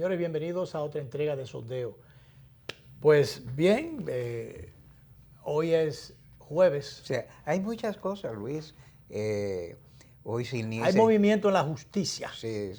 Señores, bienvenidos a otra entrega de Sondeo. Pues bien, hoy es jueves. O sea, hay muchas cosas, Luis. Hoy se inicia... Hay movimiento en la justicia. Sí.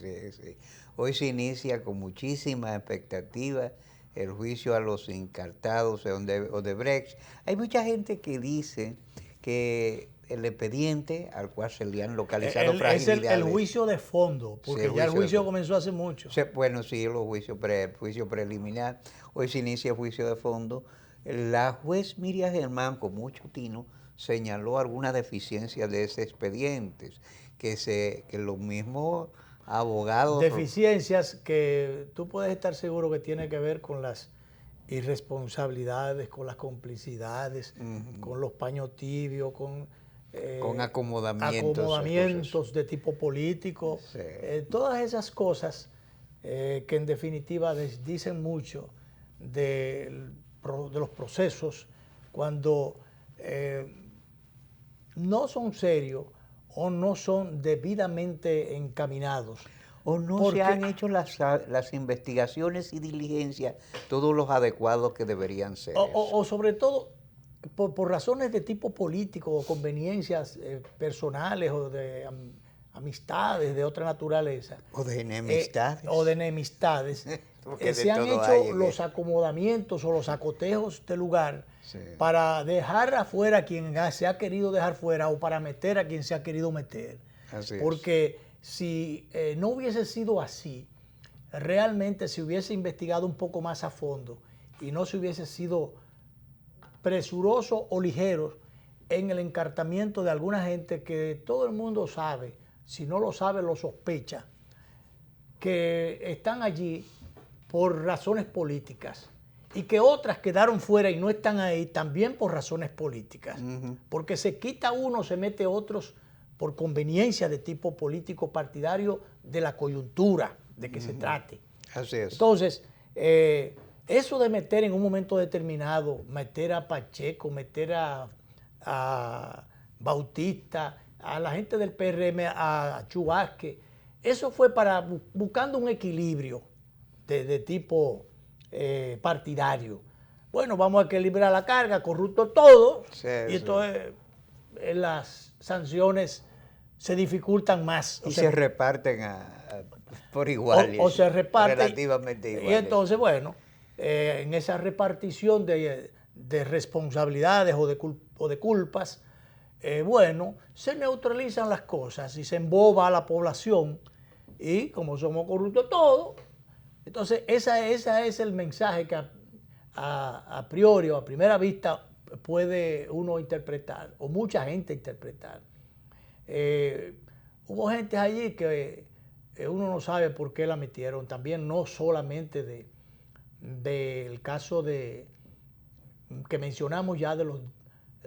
Hoy se inicia con muchísima expectativa el juicio a los encartados de Odebrecht. Hay mucha gente que dice que el expediente al cual se le han localizado fragilidades... Es el juicio de fondo, porque sí, ya el juicio comenzó hace mucho. Bueno, sí, los juicios juicio preliminar. Hoy se inicia el juicio de fondo. La juez Miriam Germán, con mucho tino, señaló algunas deficiencias de ese expediente, que los mismos abogados... Deficiencias que tú puedes estar seguro que tiene que ver con las irresponsabilidades, con las complicidades, con los paños tibios, con acomodamientos de tipo político. Sí. Todas esas cosas que en definitiva dicen mucho de los procesos cuando no son serios o no son debidamente encaminados. O no se han hecho las investigaciones y diligencias, todos los adecuados que deberían ser. O sobre todo por razones de tipo político o conveniencias personales o de amistades de otra naturaleza. O de enemistades. Se han hecho los acomodamientos o los acotejos del lugar para dejar afuera a quien se ha querido dejar fuera o para meter a quien se ha querido meter. Porque si no hubiese sido así, realmente se hubiese investigado un poco más a fondo y no se hubiese sido presuroso o ligero en el encartamiento de alguna gente que todo el mundo sabe, si no lo sabe lo sospecha, que están allí por razones políticas y que otras quedaron fuera y no están ahí también por razones políticas. Porque se quita uno, se mete otros por conveniencia de tipo político partidario de la coyuntura de que se trate. Así es. Entonces, eso de meter en un momento determinado, meter a Pacheco, meter a Bautista, a la gente del PRM, a Chu Vázquez, eso fue para buscando un equilibrio de tipo partidario. Bueno, vamos a equilibrar la carga, corrupto todo, y entonces las sanciones se dificultan más. Y se reparten por igual. O se reparten. Relativamente igual. Y entonces, bueno, en esa repartición de responsabilidades o de culpas, bueno, se neutralizan las cosas y se emboba a la población y como somos corruptos todos, entonces ese es el mensaje que a priori o a primera vista puede uno interpretar o mucha gente interpretar. Hubo gente allí que uno no sabe por qué la metieron, también no solamente del caso que mencionamos ya de los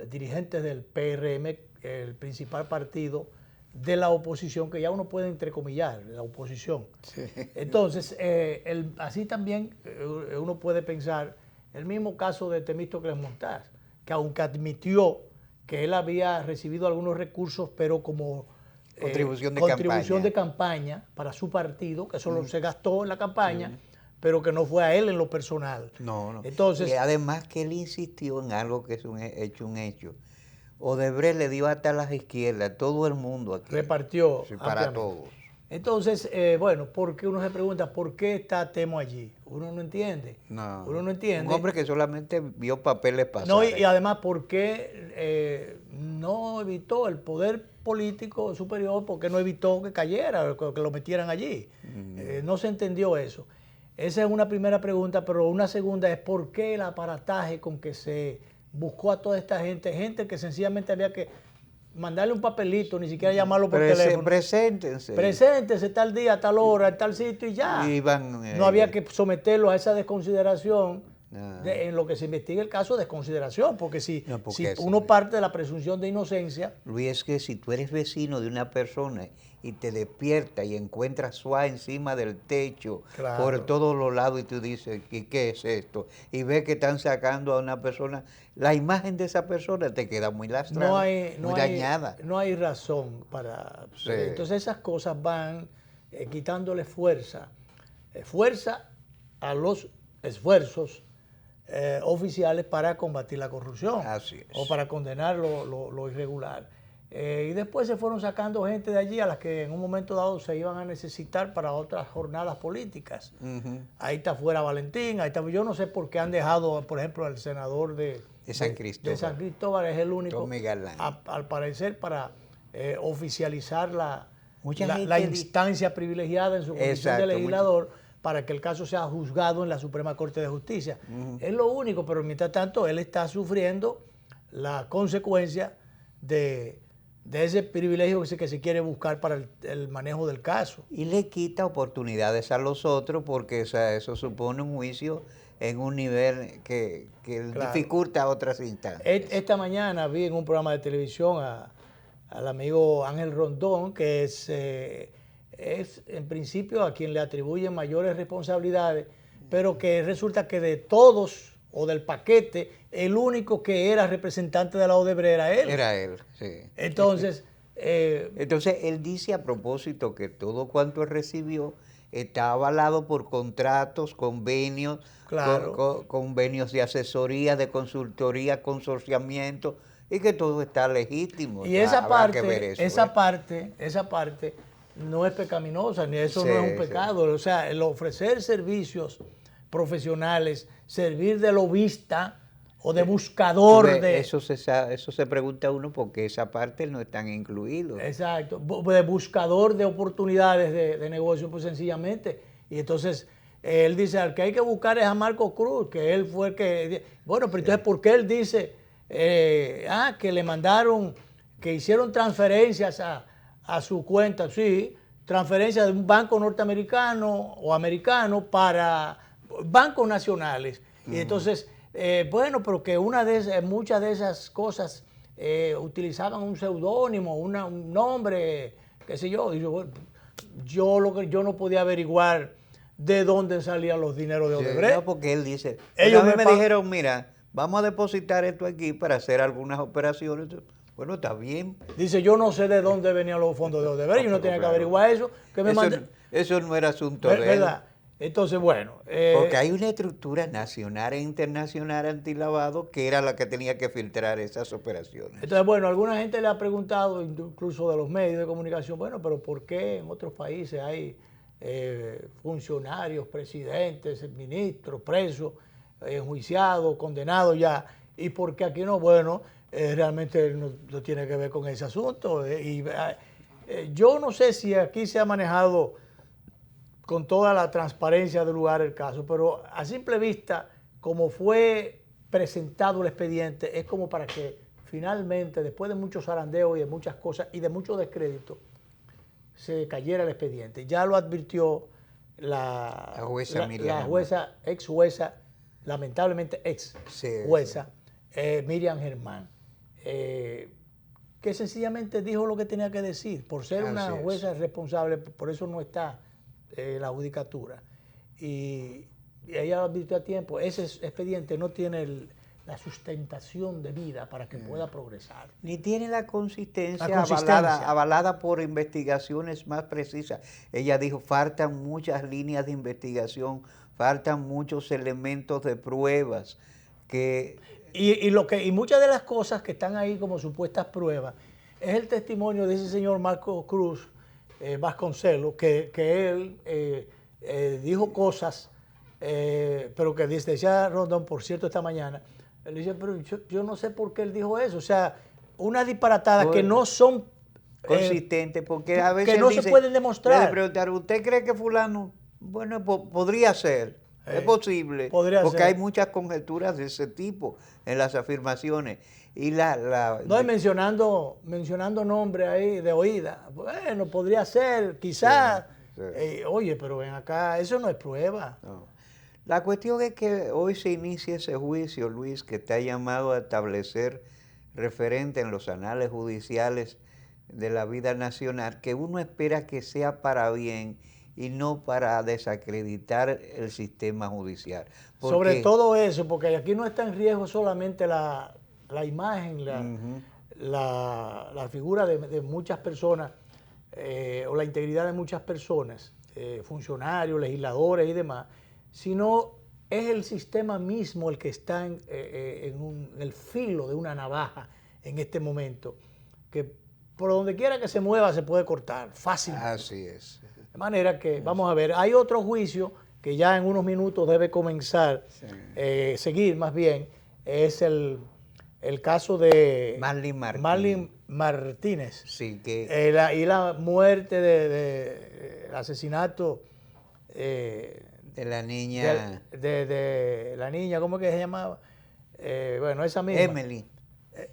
dirigentes del PRM, el principal partido de la oposición, que ya uno puede entrecomillar, la oposición. Sí. Entonces, así también uno puede pensar el mismo caso de Temístocles Montaz, que aunque admitió que él había recibido algunos recursos, pero como contribución de campaña para su partido, que solo se gastó en la campaña, pero que no fue a él en lo personal. No. Entonces, y además que él insistió en algo que es un hecho. Odebrecht le dio hasta las izquierdas, todo el mundo aquí. Repartió. Sí, para todos. Entonces, bueno, porque uno se pregunta, ¿por qué está Temo allí? Uno no entiende. Uno no entiende. Un hombre que solamente vio papeles pasar. No, y además, ¿por qué no evitó el poder político superior? ¿Por qué no evitó que cayera, que lo metieran allí? No se entendió eso. Esa es una primera pregunta, pero una segunda es ¿por qué el aparataje con que se buscó a toda esta gente que sencillamente había que mandarle un papelito, ni siquiera llamarlo por teléfono? Preséntense tal día, tal hora, en tal sitio y ya. No había que someterlo a esa desconsideración en lo que se investiga el caso de desconsideración, porque si uno parte de la presunción de inocencia... Luis, es que si tú eres vecino de una persona y te despiertas y encuentras SWAT encima del techo, por todos los lados, y tú dices, ¿y qué es esto? Y ves que están sacando a una persona, la imagen de esa persona te queda muy lastrada, muy dañada. No hay razón para... Sí. Entonces esas cosas van quitándole fuerza fuerza a los esfuerzos oficiales para combatir la corrupción. Así es. O para condenar lo irregular. Y después se fueron sacando gente de allí a las que en un momento dado se iban a necesitar para otras jornadas políticas. Ahí está fuera Valentín, ahí está, yo no sé por qué han dejado, por ejemplo, al senador de San Cristóbal, es el único, al parecer, para oficializar la instancia privilegiada en su condición de legislador, para que el caso sea juzgado en la Suprema Corte de Justicia. Es lo único, pero mientras tanto él está sufriendo la consecuencia de ese privilegio que se quiere buscar para el manejo del caso. Y le quita oportunidades a los otros porque eso supone un juicio en un nivel que dificulta otras instancias. Esta mañana vi en un programa de televisión al amigo Ángel Rondón, que es en principio a quien le atribuyen mayores responsabilidades, pero que resulta que de todos o del paquete, el único que era representante de la Odebrecht era él. Era él, sí. Entonces, él dice a propósito que todo cuanto él recibió está avalado por contratos, convenios, convenios de asesoría, de consultoría, consorciamiento, y que todo está legítimo. Y esa parte no es pecaminosa, ni eso no es un pecado. O sea, el ofrecer servicios profesionales, servir de lobista o de buscador de... Eso se pregunta uno porque esa parte no están incluidos. Exacto, de buscador de oportunidades de negocio, pues sencillamente. Y entonces él dice, al que hay que buscar es a Marco Cruz, que él fue el que... Bueno, pero entonces, ¿por qué él dice que le mandaron, que hicieron transferencias a su cuenta? Sí, transferencias de un banco norteamericano o americano para bancos nacionales. Y entonces, bueno, pero que muchas de esas cosas utilizaban un seudónimo, un nombre, qué sé yo. Y yo no podía averiguar de dónde salían los dineros de Odebrecht. No, porque él dice, ellos me dijeron, mira, vamos a depositar esto aquí para hacer algunas operaciones. Bueno, está bien. Dice, yo no sé de dónde venían los fondos de Odebrecht, yo no tenía que averiguar eso. Eso no era asunto de él. Entonces, bueno. Porque hay una estructura nacional e internacional antilavado que era la que tenía que filtrar esas operaciones. Entonces, bueno, alguna gente le ha preguntado, incluso de los medios de comunicación, bueno, pero ¿por qué en otros países hay funcionarios, presidentes, ministros, presos, enjuiciados, condenados ya? ¿Y por qué aquí no? Bueno, realmente no tiene que ver con ese asunto. Yo no sé si aquí se ha manejado con toda la transparencia del lugar el caso, pero a simple vista, como fue presentado el expediente, es como para que finalmente, después de muchos zarandeos y de muchas cosas y de mucho descrédito, se cayera el expediente. Ya lo advirtió la jueza, ex jueza, lamentablemente ex jueza, Miriam Germán, que sencillamente dijo lo que tenía que decir. Por ser una jueza responsable, por eso no está la judicatura. Y ella lo advirtió a tiempo. Ese expediente no tiene la sustentación de vida para que pueda progresar. Ni tiene la consistencia avalada por investigaciones más precisas. Ella dijo, faltan muchas líneas de investigación, faltan muchos elementos de pruebas. Y muchas de las cosas que están ahí como supuestas pruebas es el testimonio de ese señor Marco Cruz Vasconcelos, que él dijo cosas, pero que decía Rondón, por cierto, esta mañana, él dice, pero yo no sé por qué él dijo eso. O sea, unas disparatadas que no son consistentes, porque a veces que no se pueden demostrar. Le preguntaron, ¿usted cree que fulano? Bueno, podría ser, es posible, porque hay muchas conjeturas de ese tipo en las afirmaciones. Y no, y mencionando nombres ahí de oída. Bueno, podría ser, quizás. Sí. Oye, pero ven acá, eso no es prueba. No. La cuestión es que hoy se inicia ese juicio, Luis, que está llamado a establecer referente en los anales judiciales de la vida nacional, que uno espera que sea para bien y no para desacreditar el sistema judicial. Sobre todo eso, porque aquí no está en riesgo solamente la imagen, la figura de muchas personas o la integridad de muchas personas, funcionarios, legisladores y demás, sino es el sistema mismo el que está en el filo de una navaja en este momento, que por donde quiera que se mueva se puede cortar fácilmente. Así es. De manera que, vamos a ver, hay otro juicio que ya en unos minutos debe comenzar, seguir más bien, es el caso de Marlene Martínez. Sí, que... y la muerte el asesinato de la niña. De la niña, ¿cómo es que se llamaba? Bueno, esa misma.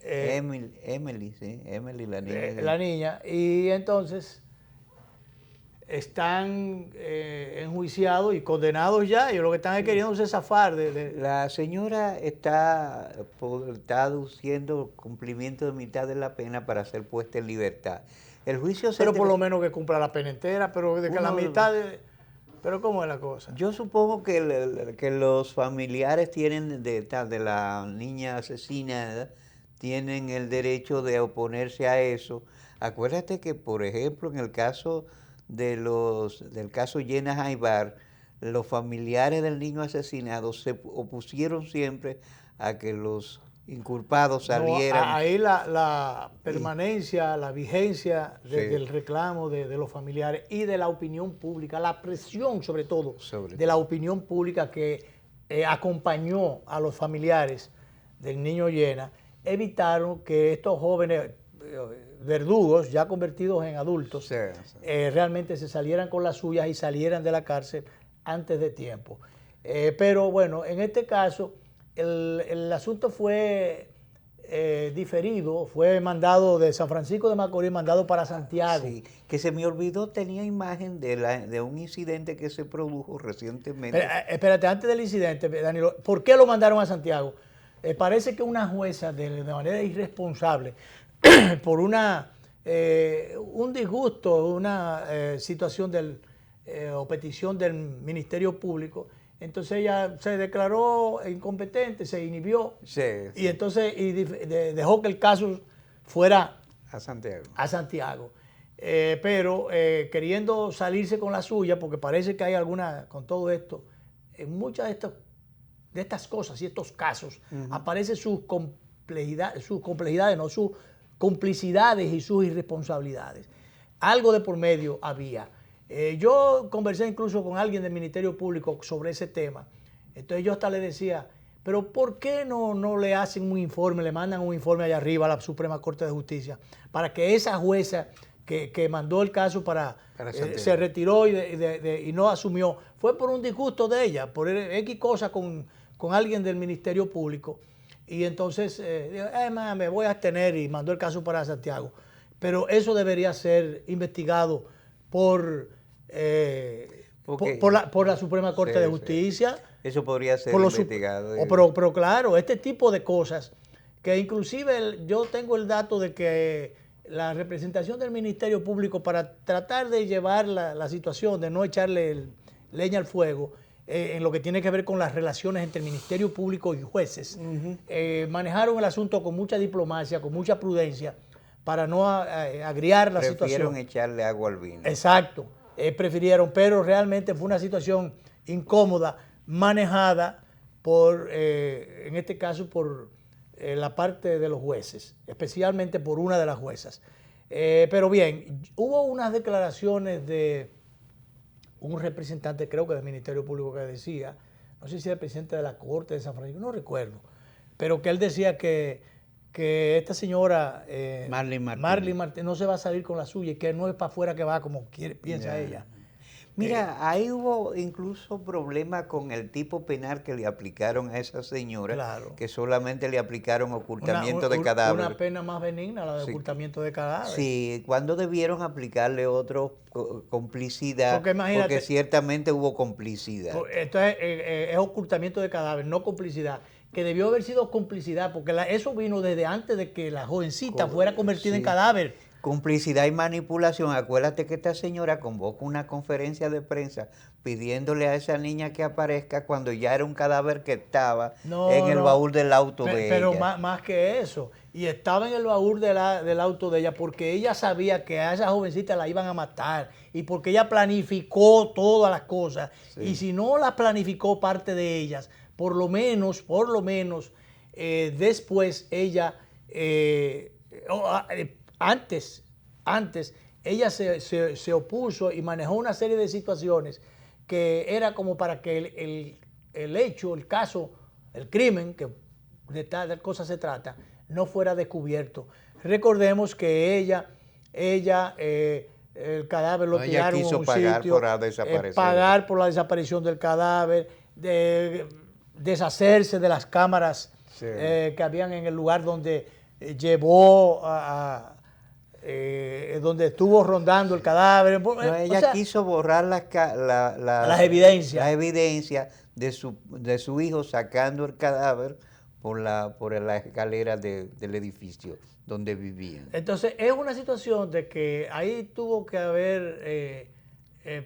Emily, sí, Emily, la niña. La niña, y entonces están enjuiciados y condenados ya, y lo que están es queriéndose zafar La señora está aduciendo cumplimiento de mitad de la pena para ser puesta en libertad. El juicio pero por lo menos que cumpla la pena entera, pero de que la mitad pero ¿cómo es la cosa? Yo supongo que los familiares tienen de la niña asesinada tienen el derecho de oponerse a eso. Acuérdate que, por ejemplo, en el caso del caso Jenna Jaibar, los familiares del niño asesinado se opusieron siempre a que los inculpados salieran. No, ahí la permanencia, la vigencia del reclamo de los familiares y de la opinión pública, la presión sobre todo de la opinión pública que acompañó a los familiares del niño Jenna, evitaron que estos jóvenes verdugos, ya convertidos en adultos, realmente se salieran con las suyas y salieran de la cárcel antes de tiempo. Pero bueno, en este caso el asunto fue diferido, fue mandado de San Francisco de Macorís, mandado para Santiago. Sí, que se me olvidó, tenía imagen de un incidente que se produjo recientemente. Espérate, antes del incidente, Danilo, ¿por qué lo mandaron a Santiago? Parece que una jueza de manera irresponsable, por un disgusto, una situación o petición del Ministerio Público, entonces ella se declaró incompetente, se inhibió y entonces dejó que el caso fuera a Santiago. Pero queriendo salirse con la suya, porque parece que hay alguna, con todo esto, en muchas de estas cosas y estos casos, aparecen sus complejidades, no, sus complicidades y sus irresponsabilidades. Algo de por medio había. Yo conversé incluso con alguien del Ministerio Público sobre ese tema. Entonces yo hasta le decía, pero ¿por qué no le hacen un informe, le mandan un informe allá arriba a la Suprema Corte de Justicia para que esa jueza que mandó el caso se retiró y no asumió? Fue por un disgusto de ella, por X cosa con alguien del Ministerio Público. Y entonces dijo, me voy a abstener, y mandó el caso para Santiago. Pero eso debería ser investigado por la Suprema Corte de Justicia. Eso podría ser investigado. Pero claro, este tipo de cosas, que inclusive yo tengo el dato de que la representación del Ministerio Público para tratar de llevar la situación, de no echarle leña al fuego, en lo que tiene que ver con las relaciones entre el Ministerio Público y jueces, manejaron el asunto con mucha diplomacia, con mucha prudencia, para no agriar la situación. Prefirieron echarle agua al vino. Exacto, prefirieron, pero realmente fue una situación incómoda, manejada en este caso, por la parte de los jueces, especialmente por una de las juezas. Pero bien, hubo unas declaraciones de un representante, creo que del Ministerio Público, que decía, no sé si era el presidente de la Corte de San Francisco, no recuerdo, pero que él decía que esta señora Marlene Martínez no se va a salir con la suya y que no es para afuera que va como piensa ella. Mira, ahí hubo incluso problemas con el tipo penal que le aplicaron a esa señora, que solamente le aplicaron ocultamiento de cadáver. Una pena más benigna, la de ocultamiento de cadáver. Sí, cuando debieron aplicarle otro, complicidad, porque ciertamente hubo complicidad. Entonces es ocultamiento de cadáver, no complicidad, que debió haber sido complicidad, porque eso vino desde antes de que la jovencita fuera convertida en cadáver. Complicidad y manipulación. Acuérdate que esta señora convoca una conferencia de prensa pidiéndole a esa niña que aparezca cuando ya era un cadáver que estaba en el baúl del auto de pero ella. Pero más que eso. Y estaba en el baúl del auto de ella porque ella sabía que a esa jovencita la iban a matar y porque ella planificó todas las cosas. Sí. Y si no las planificó parte de ellas, por lo menos, después ella... Antes ella se opuso y manejó una serie de situaciones que era como para que el hecho, el caso, el crimen, que de tal cosa se trata, no fuera descubierto. Recordemos que ella el cadáver lo tiraron en un sitio, pagar por la desaparición del cadáver, deshacerse de las cámaras que habían en el lugar donde llevó donde estuvo rondando el cadáver. No, ella quiso borrar las evidencias de su hijo sacando el cadáver por la escalera del edificio donde vivían. Entonces es una situación de que ahí tuvo que haber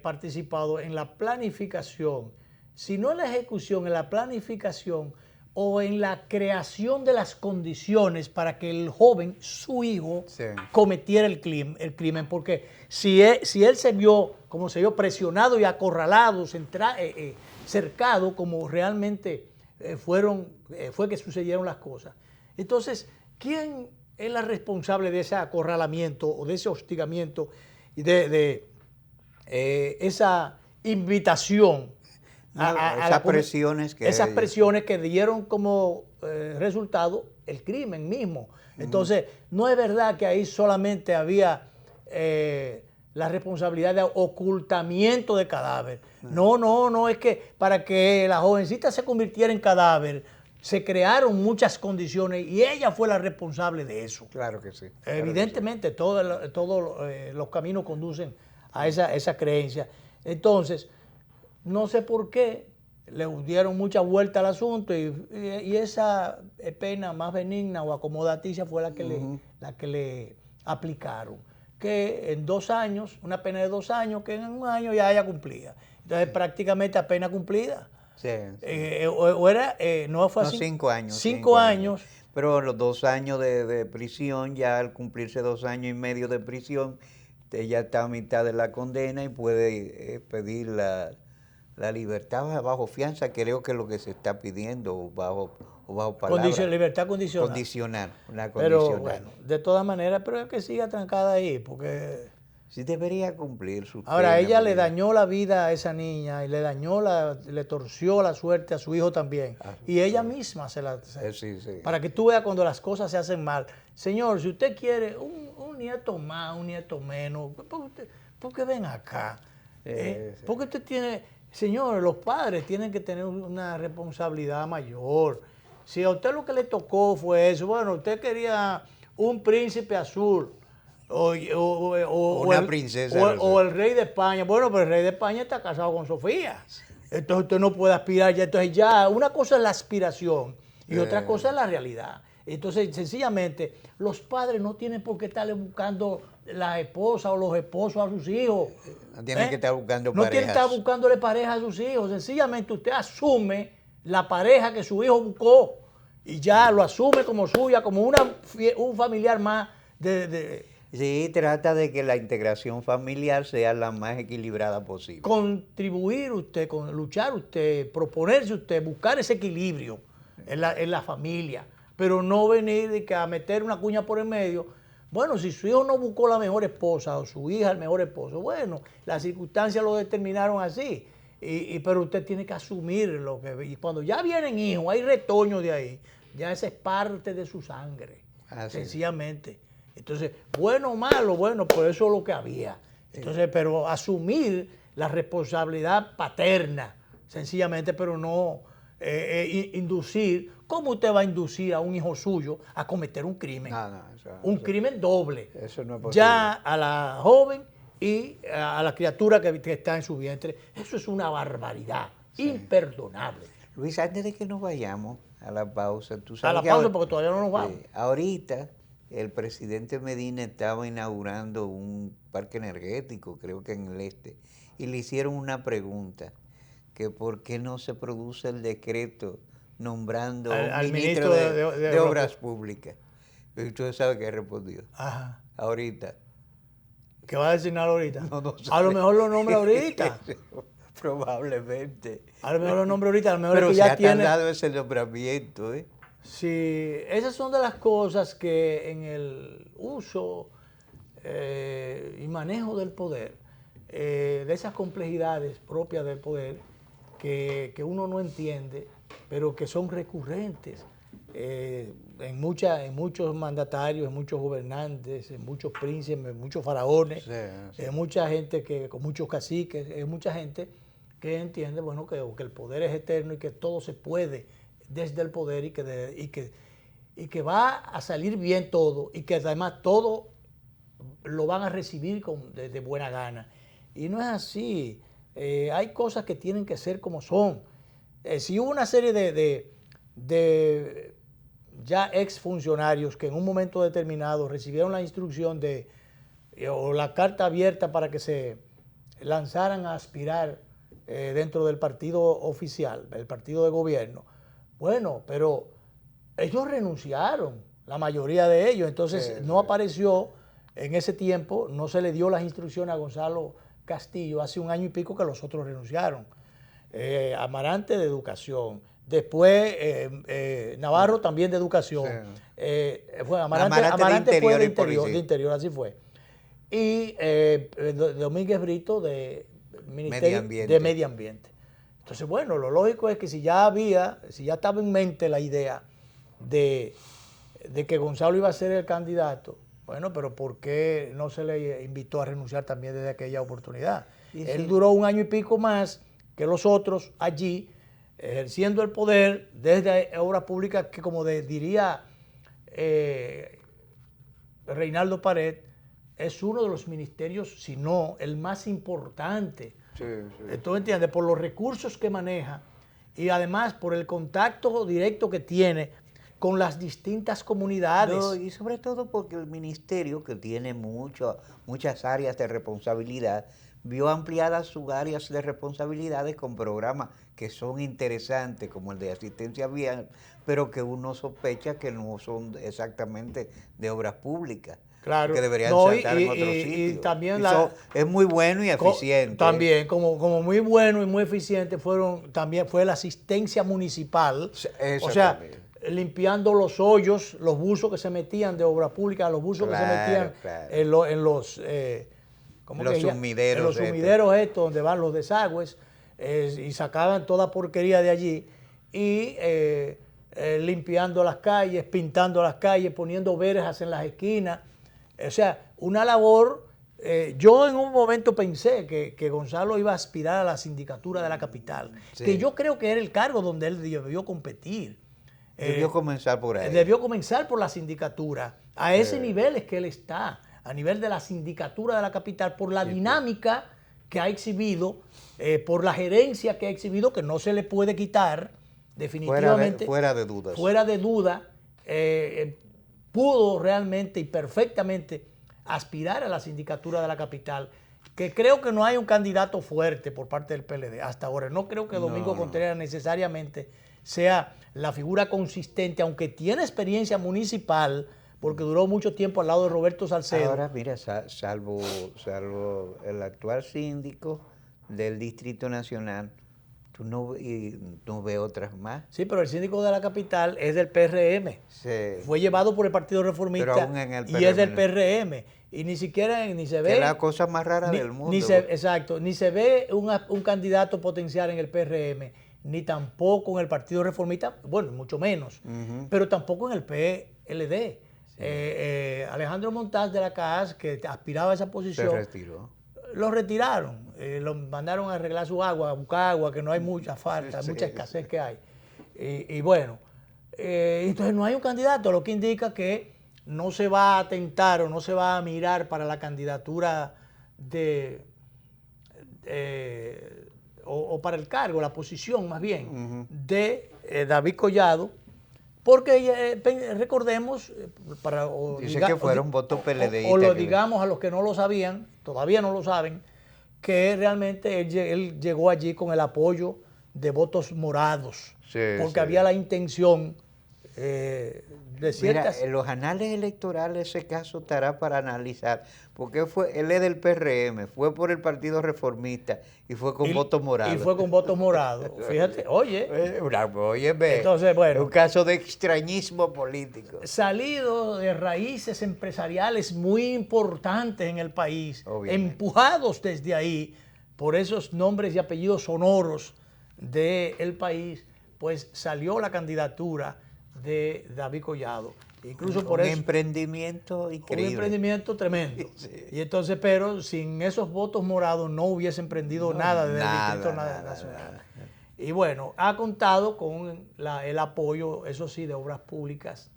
participado en la planificación, si no en la ejecución, en la planificación o en la creación de las condiciones para que el joven, su hijo, cometiera el crimen. Porque si él se vio, como se vio, presionado y acorralado, cercado, como realmente fue que sucedieron las cosas. Entonces, ¿quién es la responsable de ese acorralamiento o de ese hostigamiento y de esa invitación? Esas presiones que dieron como resultado el crimen mismo. Entonces, no es verdad que ahí solamente había la responsabilidad de ocultamiento de cadáver. No, es que para que la jovencita se convirtiera en cadáver, se crearon muchas condiciones y ella fue la responsable de eso. Claro que sí. Evidentemente, todos los caminos conducen a esa creencia. Entonces, no sé por qué le dieron mucha vuelta al asunto y esa pena más benigna o acomodaticia fue la que le aplicaron. Que en 2 años, una pena de 2 años, que en 1 año ya haya cumplida. Entonces, prácticamente a pena cumplida. Sí. No fue así. 5 años. 5 años. Pero los 2 años de prisión, ya al cumplirse 2 años y medio de prisión, ella está a mitad de la condena y puede pedir la libertad bajo fianza, creo que es lo que se está pidiendo, o bajo palabra. Libertad condicional. Condicional, una pero condicional. Bueno, de todas maneras, pero es que siga trancada ahí, porque... Sí debería cumplir su Ahora, pena, ella le dañó la vida a esa niña y le torció la suerte a su hijo también. Y ella misma se la... Sí. Para que tú veas cuando las cosas se hacen mal. Señor, si usted quiere un nieto más, un nieto menos, ¿por qué ven acá? Porque usted tiene... Señor, los padres tienen que tener una responsabilidad mayor. Si a usted lo que le tocó fue eso, bueno, usted quería un príncipe azul o una princesa. O el rey de España. Bueno, pero el rey de España está casado con Sofía. Entonces usted no puede aspirar ya. Entonces ya, una cosa es la aspiración y otra cosa es la realidad. Entonces, sencillamente, los padres no tienen por qué estarle buscando la esposa o los esposos a sus hijos. No tienen que estar buscando parejas. No tienen que estar buscándole pareja a sus hijos. Sencillamente usted asume la pareja que su hijo buscó y ya lo asume como suya, como un familiar más Sí, trata de que la integración familiar sea la más equilibrada posible. Contribuir usted, luchar usted, proponerse usted, buscar ese equilibrio en la familia, pero no venir a meter una cuña por el medio. Bueno, si su hijo no buscó la mejor esposa o su hija el mejor esposo, bueno, las circunstancias lo determinaron así, pero usted tiene que asumir lo que... Y cuando ya vienen hijos, hay retoños de ahí, ya esa es parte de su sangre, sencillamente. Entonces, bueno o malo, bueno, pues eso es lo que había. Entonces, pero asumir la responsabilidad paterna, sencillamente, pero no inducir. ¿Cómo usted va a inducir a un hijo suyo a cometer un crimen? Un crimen doble. Eso no es posible. Ya a la joven y a la criatura que está en su vientre. Eso es una barbaridad, imperdonable. Luis, antes de que nos vayamos a la pausa, tú sabes. A la pausa, porque todavía no nos vamos. Ahorita el presidente Medina estaba inaugurando un parque energético, creo que en el este, y le hicieron una pregunta, que por qué no se produce el decreto nombrando a un ministro de Obras Públicas. Y usted sabe qué respondió. Ajá. Ahorita. ¿Qué va a designar ahorita? No a lo mejor lo nombra ahorita. Probablemente. A lo mejor lo nombra ahorita, a lo mejor pero es que ya tiene... Pero se ha tardado ese nombramiento, ¿eh? Sí, esas son de las cosas que en el uso y manejo del poder, de esas complejidades propias del poder que uno no entiende, pero que son recurrentes en muchos mandatarios, en muchos gobernantes, en muchos príncipes, en muchos faraones, en mucha gente con muchos caciques, en mucha gente que entiende, bueno, que el poder es eterno y que todo se puede desde el poder y que va a salir bien todo y que además todo lo van a recibir de buena gana. Y no es así. Hay cosas que tienen que ser como son. Si hubo una serie de ya exfuncionarios que en un momento determinado recibieron la instrucción o la carta abierta para que se lanzaran a aspirar dentro del partido oficial, el partido de gobierno, bueno, pero ellos renunciaron, la mayoría de ellos, entonces no apareció en ese tiempo, no se le dio las instrucciones a Gonzalo Castillo, hace un año y pico que los otros renunciaron. Amarante de Educación, después Navarro también de Educación, Amarante fue de Interior, así fue. Y Domínguez Brito de Ministerio de Medio Ambiente. Entonces, bueno, lo lógico es que si ya estaba en mente la idea de que Gonzalo iba a ser el candidato, bueno, pero ¿por qué no se le invitó a renunciar también desde aquella oportunidad? Él duró un año y pico más que los otros allí, ejerciendo el poder desde Obras Públicas, que como diría Reinaldo Pared, es uno de los ministerios, si no el más importante. ¿Tú entiendes? Por los recursos que maneja y además por el contacto directo que tiene con las distintas comunidades. No, y sobre todo porque el ministerio, que tiene muchas áreas de responsabilidad, vio ampliadas sus áreas de responsabilidades con programas que son interesantes, como el de asistencia vial, pero que uno sospecha que no son exactamente de obras públicas. Claro. Que deberían saltar en otros sitios. Y también es muy bueno y eficiente. También, como muy bueno y muy eficiente también fue la asistencia municipal. O sea, limpiando los hoyos, los buzos que se metían de obra pública, los buzos que se metían en los sumideros estos donde van los desagües, y sacaban toda porquería de allí, y limpiando las calles, pintando las calles, poniendo verjas en las esquinas. O sea, una labor. Yo en un momento pensé que Gonzalo iba a aspirar a la sindicatura de la capital, que yo creo que era el cargo donde él debió competir. Debió comenzar por ahí. Debió comenzar por la sindicatura. A ese nivel es que él está, a nivel de la sindicatura de la capital, por la dinámica que ha exhibido, por la gerencia que ha exhibido, que no se le puede quitar, definitivamente. Fuera de dudas. Fuera de duda. Pudo realmente y perfectamente aspirar a la sindicatura de la capital, que creo que no hay un candidato fuerte por parte del PLD hasta ahora. No creo que Domingo Contreras necesariamente sea la figura consistente, aunque tiene experiencia municipal, porque duró mucho tiempo al lado de Roberto Salcedo. Ahora, mira, salvo el actual síndico del Distrito Nacional, tú no ves otras más. Sí, pero el síndico de la capital es del PRM. Sí. Fue llevado por el Partido Reformista, pero aún en el PRM, y es del PRM. Y ni siquiera se ve... Que es la cosa más rara del mundo. Exacto. Ni se ve un candidato potencial en el PRM, ni tampoco en el Partido Reformista, bueno, mucho menos, pero tampoco en el PLD. Sí. Alejandro Montaz de la CAS, que aspiraba a esa posición, se retiró. Lo retiraron, lo mandaron a arreglar su agua, a buscar agua, que no hay mucha falta, mucha escasez que hay. Y bueno, entonces no hay un candidato, lo que indica que no se va a atentar o no se va a mirar para la candidatura o para el cargo, la posición más bien, de David Collado, Porque recordemos, dice que fueron votos PLD. O lo digamos a los que no lo sabían, todavía no lo saben, que realmente él llegó allí con el apoyo de votos morados, porque había la intención de ciertas... Mira, en los anales electorales ese caso estará para analizar, porque él es del PRM, fue por el Partido Reformista y fue con votos morados. Y fue con votos morados. Fíjate, oye. Entonces, bueno, es un caso de extrañismo político. Salido de raíces empresariales muy importantes en el país, empujados desde ahí por esos nombres y apellidos sonoros del país, pues salió la candidatura de David Collado. Incluso por eso. Un emprendimiento increíble. Un emprendimiento tremendo. Sí. Y entonces, pero sin esos votos morados no hubiese emprendido nada desde el Distrito Nacional. Y bueno, ha contado con el apoyo, eso sí, de Obras Públicas,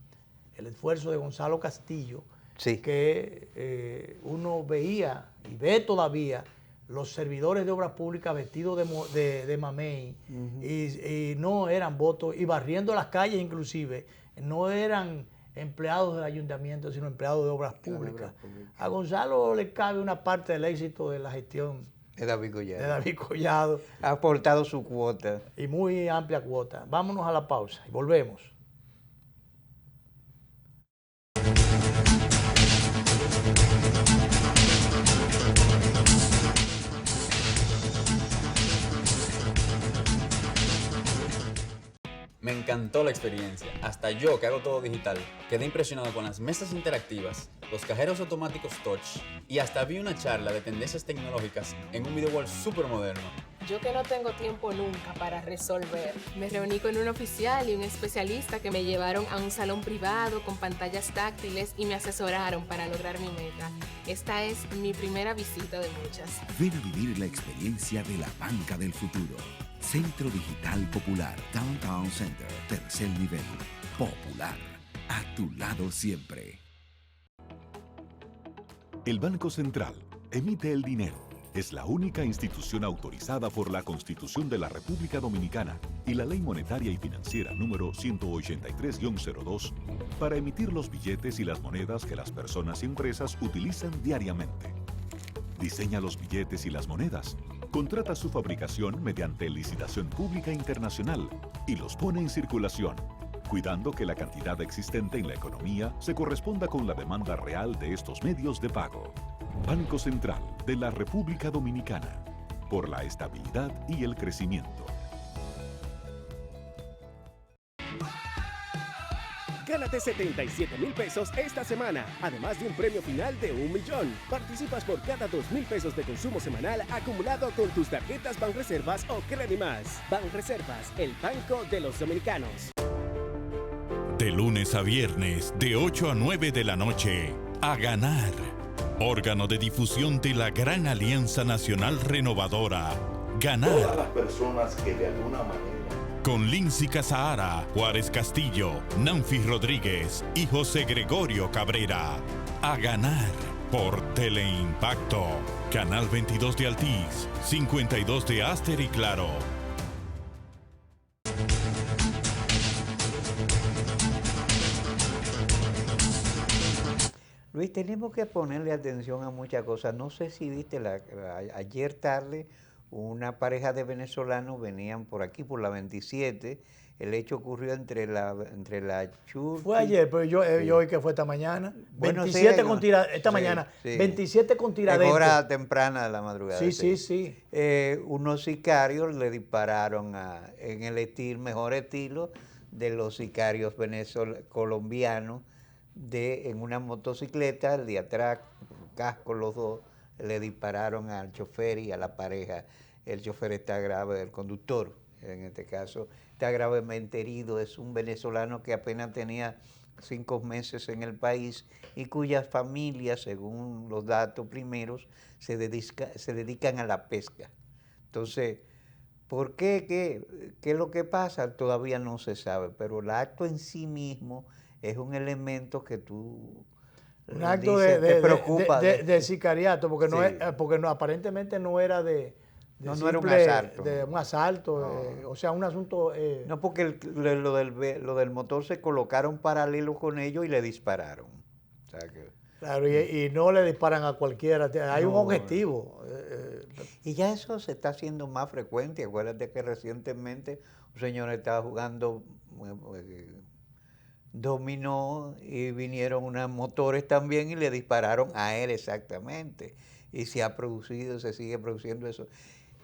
el esfuerzo de Gonzalo Castillo, que uno veía y ve todavía los servidores de Obras Públicas vestidos de mamey, y no eran votos, y barriendo las calles inclusive, no eran empleados del ayuntamiento, sino empleados de Obras Públicas. A Gonzalo le cabe una parte del éxito de la gestión de David Collado. Ha aportado su cuota. Y muy amplia cuota. Vámonos a la pausa y volvemos. Me encantó la experiencia. Hasta yo, que hago todo digital, quedé impresionado con las mesas interactivas, los cajeros automáticos touch y hasta vi una charla de tendencias tecnológicas en un video wall súper moderno. Yo que no tengo tiempo nunca para resolver, me reuní con un oficial y un especialista que me llevaron a un salón privado con pantallas táctiles y me asesoraron para lograr mi meta. Esta es mi primera visita de muchas. Ven a vivir la experiencia de la banca del futuro. Centro Digital Popular, Downtown Center, tercer nivel. Popular, a tu lado siempre. El Banco Central emite el dinero. Es la única institución autorizada por la Constitución de la República Dominicana y la Ley Monetaria y Financiera número 183-02 para emitir los billetes y las monedas que las personas y empresas utilizan diariamente. Diseña los billetes y las monedas, contrata su fabricación mediante licitación pública internacional y los pone en circulación, cuidando que la cantidad existente en la economía se corresponda con la demanda real de estos medios de pago. Banco Central de la República Dominicana, por la estabilidad y el crecimiento. Gánate 77,000 pesos esta semana, además de un premio final de 1 millón. Participas por cada 2,000 pesos de consumo semanal acumulado con tus tarjetas Banreservas o Credimás. Banreservas, el banco de los dominicanos. De lunes a viernes, de 8 a 9 de la noche, A Ganar. Órgano de difusión de la Gran Alianza Nacional Renovadora. Ganar. Todas las personas que de alguna manera. Con Lindsay Casahara, Juárez Castillo, Nanfi Rodríguez y José Gregorio Cabrera. A Ganar por Teleimpacto. Canal 22 de Altiz, 52 de Aster y Claro. Luis, tenemos que ponerle atención a muchas cosas. No sé si viste ayer tarde. Una pareja de venezolanos venían por aquí, por la 27. El hecho ocurrió entre la Churchill. Fue ayer, pero yo oí que fue esta mañana. Bueno, 27 con tiradentes. Esta mañana. 27 con tiradentes. En hora temprana de la madrugada. Sí. Unos sicarios le dispararon en el mejor estilo de los sicarios colombianos en una motocicleta, el de atrás, casco los dos. Le dispararon al chofer y a la pareja. El chofer está grave, el conductor, en este caso, está gravemente herido. Es un venezolano que apenas tenía 5 meses en el país y cuyas familias, según los datos primeros, se dedican a la pesca. Entonces, ¿por qué? ¿Qué es lo que pasa? Todavía no se sabe, pero el acto en sí mismo es un elemento que tú... Un acto de sicariato, porque, porque aparentemente no era de no era un asalto. De un asalto, o sea, un asunto... No, porque lo del motor se colocaron paralelo con ellos y le dispararon. O sea que, claro, y no le disparan a cualquiera, hay un objetivo. Y ya eso se está haciendo más frecuente. Acuérdate que recientemente un señor estaba jugando dominó y vinieron unos motores también y le dispararon a él exactamente. Y se sigue produciendo eso.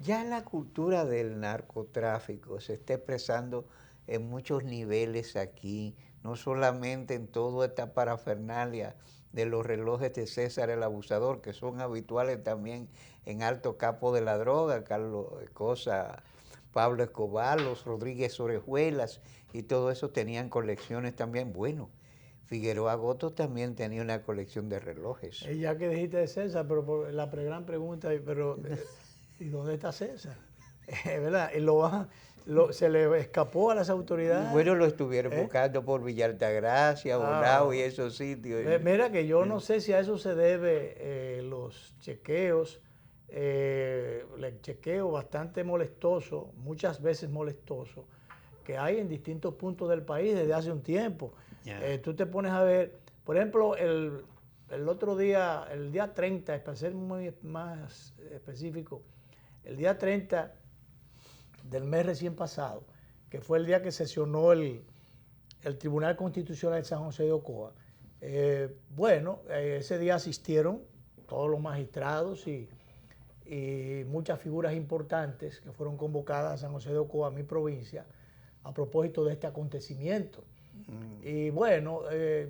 Ya la cultura del narcotráfico se está expresando en muchos niveles aquí, no solamente en toda esta parafernalia de los relojes de César el Abusador, que son habituales también en alto capo de la droga, Carlos Cosa, Pablo Escobar, los Rodríguez Orejuelas, y todo eso tenían colecciones también. Bueno, Figueroa Goto también tenía una colección de relojes. Ya que dijiste de César, pero por la gran pregunta, pero ¿y dónde está César? ¿Verdad? Y se le escapó a las autoridades. Bueno, lo estuvieron buscando por Villa Altagracia, Bonao y esos sitios. Mira que yo no sé si a eso se debe los chequeos, el chequeo bastante molestoso, muchas veces molestoso, que hay en distintos puntos del país desde hace un tiempo. Tú te pones a ver, por ejemplo, el otro día, el día 30, para ser muy más específico, el día 30 del mes recién pasado, que fue el día que sesionó el Tribunal Constitucional de San José de Ocoa, ese día asistieron todos los magistrados y muchas figuras importantes que fueron convocadas a San José de Ocoa, mi provincia, a propósito de este acontecimiento. Y bueno,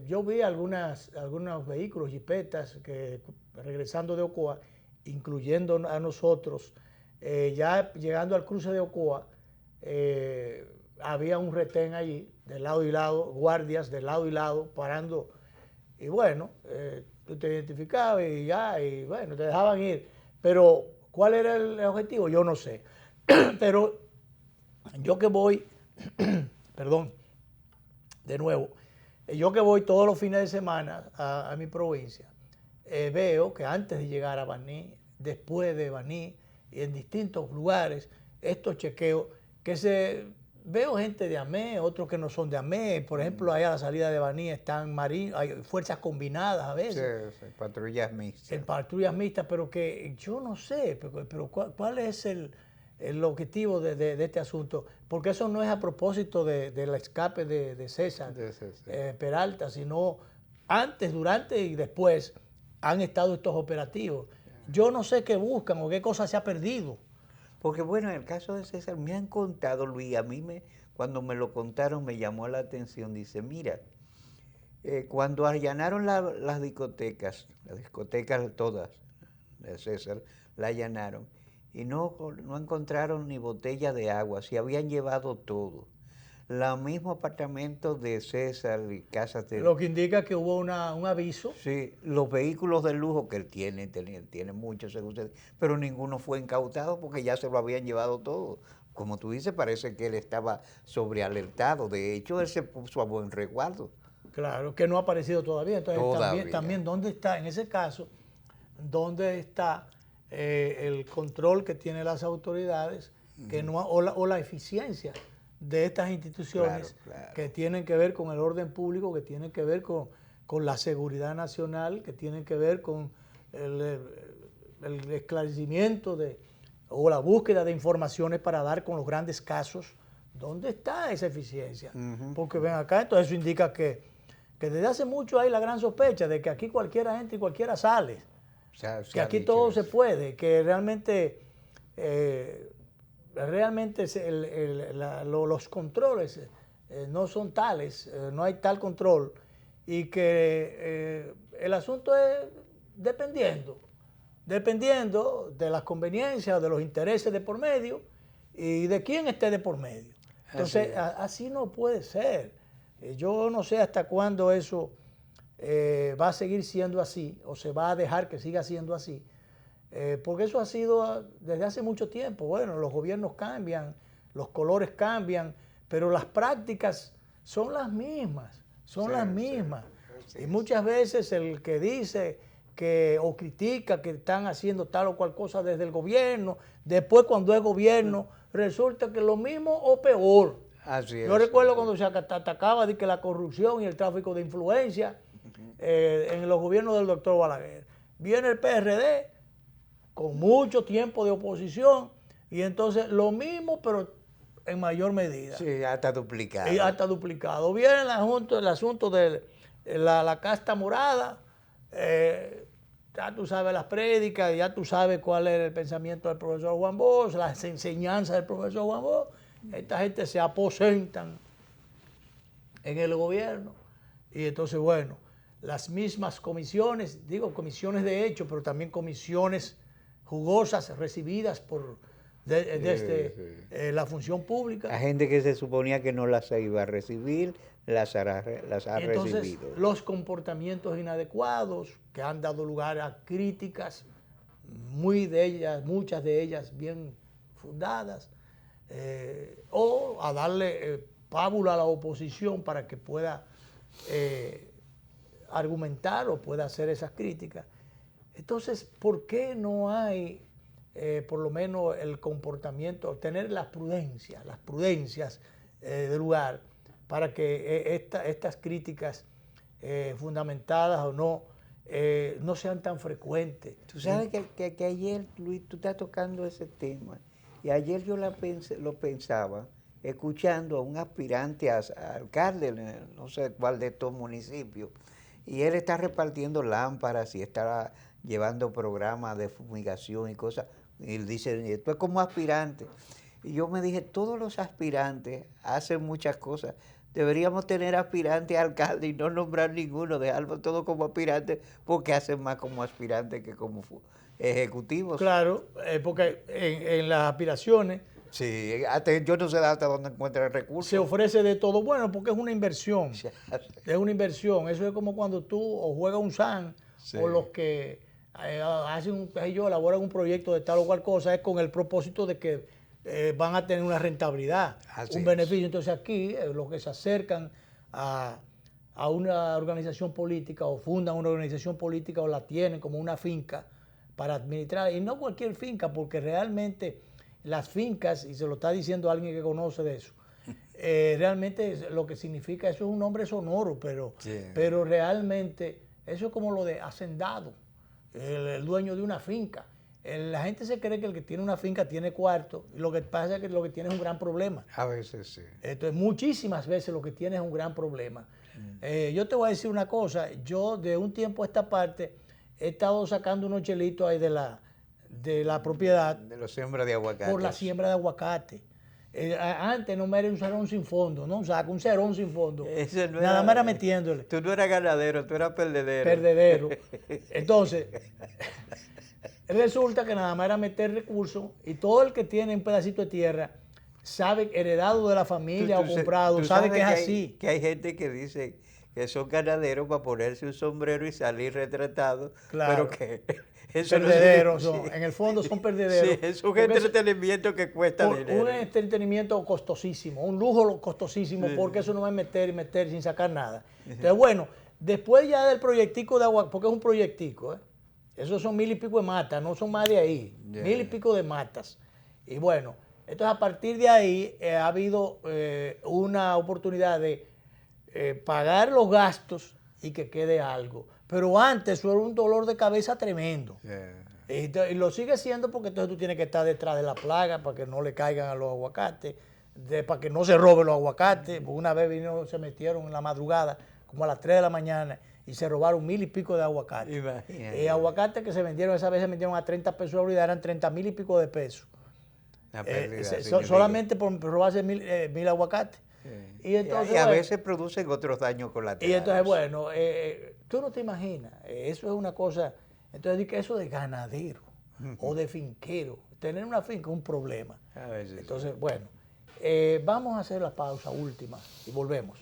yo vi algunos vehículos, jipetas, que regresando de Ocoa, incluyendo a nosotros, ya llegando al cruce de Ocoa, había un retén allí, de lado y lado, guardias de lado y lado, parando. Y bueno, tú te identificabas y bueno, te dejaban ir. Pero, ¿cuál era el objetivo? Yo no sé. Pero yo que voy, perdón, de nuevo, yo que voy todos los fines de semana a mi provincia, veo que antes de llegar a Baní, después de Baní, y en distintos lugares, estos chequeos, veo gente de AME, otros que no son de AME, por ejemplo, allá a la salida de Baní están hay fuerzas combinadas a veces. Sí, patrullas mixtas. En patrullas mixtas, pero que yo no sé, pero ¿cuál es el objetivo de este asunto? Porque eso no es a propósito del escape de César Peralta, sino antes, durante y después han estado estos operativos. Yo no sé qué buscan o qué cosa se ha perdido. Porque bueno, en el caso de César me han contado, Luis, cuando me lo contaron me llamó la atención. Dice, mira, cuando allanaron las discotecas todas de César, la allanaron y no encontraron ni botella de agua, se habían llevado todo. Los mismos apartamentos de César y casas de... Lo que indica que hubo un aviso. Sí, los vehículos de lujo que él tiene muchos, según usted, pero ninguno fue incautado porque ya se lo habían llevado todo. Como tú dices, parece que él estaba sobrealertado. De hecho, él se puso a buen resguardo. Claro, que no ha aparecido todavía. Entonces, también ¿dónde está, en ese caso, dónde está el control que tienen las autoridades que no, o la eficiencia de estas instituciones que tienen que ver con el orden público, que tienen que ver con la seguridad nacional, que tienen que ver con el esclarecimiento o la búsqueda de informaciones para dar con los grandes casos? ¿Dónde está esa eficiencia? Porque ven acá, entonces eso indica que desde hace mucho hay la gran sospecha de que aquí cualquiera entra y cualquiera sale. Que aquí todo se puede, que realmente los controles no son tales, no hay tal control, y que el asunto es dependiendo de las conveniencias, de los intereses de por medio y de quién esté de por medio. Entonces, así no puede ser. Yo no sé hasta cuándo eso va a seguir siendo así, o se va a dejar que siga siendo así. Porque eso ha sido desde hace mucho tiempo. Bueno, los gobiernos cambian, los colores cambian, pero las prácticas son las mismas, las mismas. Y muchas veces el que dice o critica que están haciendo tal o cual cosa desde el gobierno. Después, cuando es gobierno, resulta que lo mismo o peor. Así es. Yo recuerdo cuando se atacaba de que la corrupción y el tráfico de influencia en los gobiernos del doctor Balaguer. Viene el PRD con mucho tiempo de oposición y entonces lo mismo, pero en mayor medida. Sí, hasta duplicado. Y hasta duplicado. Viene el asunto de la casta morada. Ya tú sabes las prédicas, ya tú sabes cuál es el pensamiento del profesor Juan Bosch, las enseñanzas del profesor Juan Bosch. Esta gente se aposentan en el gobierno y entonces, bueno, las mismas comisiones, digo comisiones de hecho, pero también comisiones jugosas recibidas desde la función pública. La gente que se suponía que no las iba a recibir, las ha entonces, recibido. Los comportamientos inadecuados que han dado lugar a críticas, muchas de ellas bien fundadas, o a darle pábula a la oposición para que pueda argumentar o pueda hacer esas críticas. Entonces, ¿por qué no hay por lo menos el comportamiento, tener las prudencias de lugar para que estas críticas fundamentadas o no, no sean tan frecuentes? Tú sabes que ayer, Luis, tú estás tocando ese tema. Y ayer yo lo pensaba, escuchando a un aspirante a alcalde, no sé cuál de estos municipios, y él está repartiendo lámparas y está llevando programas de fumigación y cosas, y él dice, esto es como aspirante. Y yo me dije, todos los aspirantes hacen muchas cosas, deberíamos tener aspirantes a alcalde y no nombrar ninguno, dejarlo todo como aspirante, porque hacen más como aspirantes que como ejecutivos. Claro, porque en las aspiraciones... Sí, yo no sé hasta dónde encuentra el recurso. Se ofrece de todo, bueno, porque es una inversión. Es una inversión. Eso es como cuando tú o juegas un SAN, sí, o los que elaboran un proyecto de tal o cual cosa, es con el propósito de que van a tener una rentabilidad, un beneficio. Entonces aquí los que se acercan a una organización política o fundan una organización política o la tienen como una finca para administrar, y no cualquier finca, porque realmente las fincas, y se lo está diciendo alguien que conoce de eso, realmente lo que significa, eso es un nombre sonoro, pero realmente eso es como lo de hacendado, el dueño de una finca. La gente se cree que el que tiene una finca tiene cuarto, y lo que pasa es que lo que tiene es un gran problema. A veces sí. Entonces, muchísimas veces lo que tiene es un gran problema. Yo te voy a decir una cosa, yo de un tiempo a esta parte he estado sacando unos chelitos ahí de la propiedad. De la siembra de aguacate. Por la siembra de aguacate. Antes no me era un cerón sin fondo, ¿no? O sea, un cerón sin fondo. No nada más era metiéndole. Tú no eras ganadero, tú eras perdedero. Perdedero. Entonces, resulta que nada más era meter recursos y todo el que tiene un pedacito de tierra sabe, heredado de la familia o comprado, sabe que es así. Que hay gente que dice que son ganaderos para ponerse un sombrero y salir retratado, claro, pero que eso perdederos no son, en el fondo son perdederos. Sí, es un entretenimiento que cuesta dinero. Un entretenimiento costosísimo, un lujo costosísimo, porque eso no va a meter sin sacar nada. Entonces, bueno, después ya del proyectico de agua, porque es un proyectico, esos son 1000 y pico de matas, no son más de ahí, 1000 y pico de matas. Y bueno, entonces a partir de ahí ha habido una oportunidad de pagar los gastos y que quede algo. Pero antes eso era un dolor de cabeza tremendo. Y lo sigue siendo porque entonces tú tienes que estar detrás de la plaga para que no le caigan a los aguacates, para que no se roben los aguacates. Porque una vez se metieron en la madrugada, como a las 3 de la mañana, y se robaron 1000 y pico de aguacates. Aguacates que se vendieron, esa vez se vendieron a 30 pesos la unidad, eran 30,000 y pico de pesos. Solamente por robarse 1000 aguacates. Y entonces, a veces producen otros daños colaterales. Y entonces, bueno, tú no te imaginas, eso es una cosa, entonces que eso de ganadero o de finquero, tener una finca es un problema. A veces, entonces, bueno, vamos a hacer la pausa última y volvemos.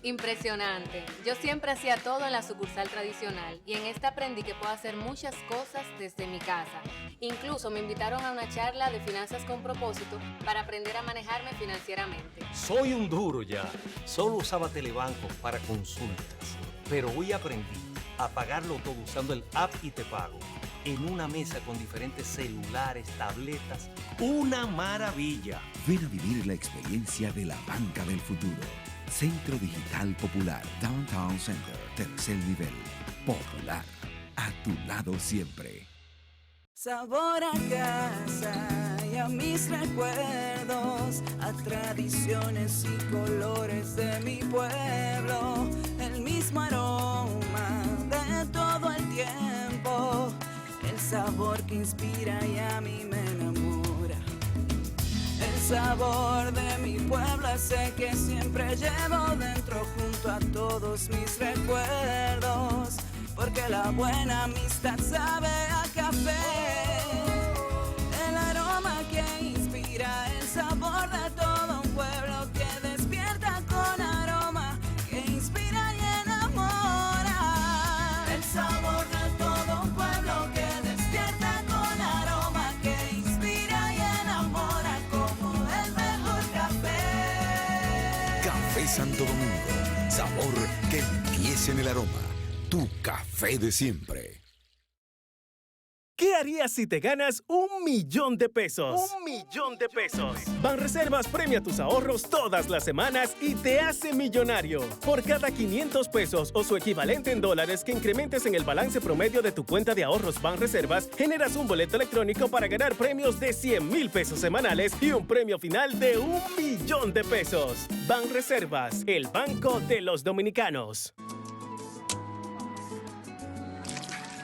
Impresionante. Yo siempre hacía todo en la sucursal tradicional y en esta aprendí que puedo hacer muchas cosas desde mi casa. Incluso me invitaron a una charla de finanzas con propósito para aprender a manejarme financieramente. Soy un duro ya. Solo usaba Telebanco para consultas. Pero hoy aprendí a pagarlo todo usando el app y te pago. En una mesa con diferentes celulares, tabletas. ¡Una maravilla! Ven a vivir la experiencia de la banca del futuro. Centro Digital Popular, Downtown Center, tercer nivel. Popular, a tu lado siempre. Sabor a casa y a mis recuerdos, a tradiciones y colores de mi pueblo, el mismo aroma de todo el tiempo, el sabor que inspira y a mí me enamora. El sabor de mi pueblo ese que siempre llevo dentro junto a todos mis recuerdos, porque la buena amistad sabe a café. El aroma que inspira el sabor de todo un pueblo que despierta con aroma, que inspira y enamora. El sabor de todo un pueblo que despierta con aroma, que inspira y enamora como el mejor café. Café Santo Domingo, sabor que empieza en el aroma. Tu café de siempre. ¿Qué harías si te ganas $1.000.000? $1.000.000. Banreservas premia tus ahorros todas las semanas y te hace millonario. Por cada $500 o su equivalente en dólares que incrementes en el balance promedio de tu cuenta de ahorros Banreservas, generas un boleto electrónico para ganar premios de $100,000 semanales y un premio final de $1.000.000. Banreservas, el banco de los dominicanos.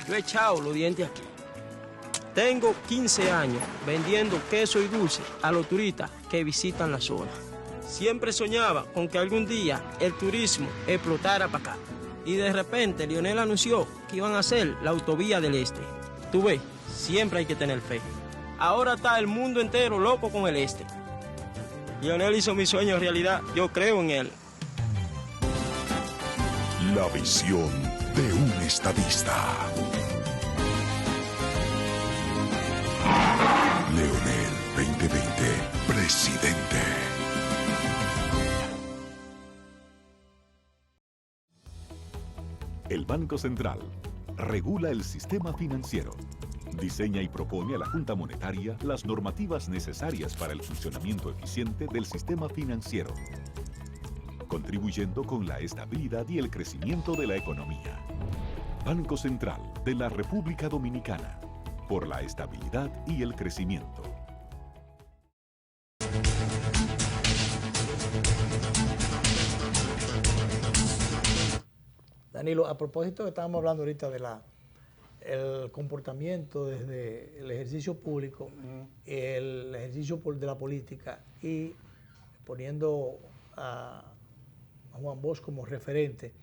Yo he echado los dientes aquí. Tengo 15 años vendiendo queso y dulce a los turistas que visitan la zona. Siempre soñaba con que algún día el turismo explotara para acá. Y de repente Lionel anunció que iban a hacer la autovía del Este. Tú ves, siempre hay que tener fe. Ahora está el mundo entero loco con el Este. Lionel hizo mi sueño realidad. Yo creo en él. La visión de un estadista. Leonel 2020, presidente. El Banco Central regula el sistema financiero, diseña y propone a la Junta Monetaria las normativas necesarias para el funcionamiento eficiente del sistema financiero, contribuyendo con la estabilidad y el crecimiento de la economía. Banco Central de la República Dominicana, por la estabilidad y el crecimiento. Danilo, a propósito que estábamos hablando ahorita de el comportamiento desde el ejercicio público, el ejercicio de la política y poniendo a Juan Bosch como referente,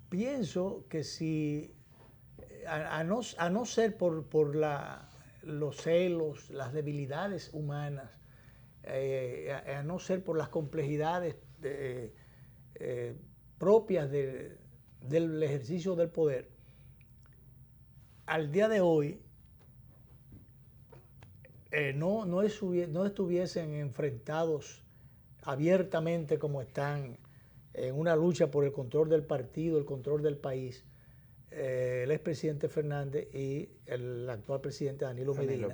pienso que si, a no ser por los celos, las debilidades humanas, a no ser por las complejidades propias del ejercicio del poder, al día de hoy no estuviesen enfrentados abiertamente como están en una lucha por el control del partido, el control del país, el expresidente Fernández y el actual presidente Danilo Medina,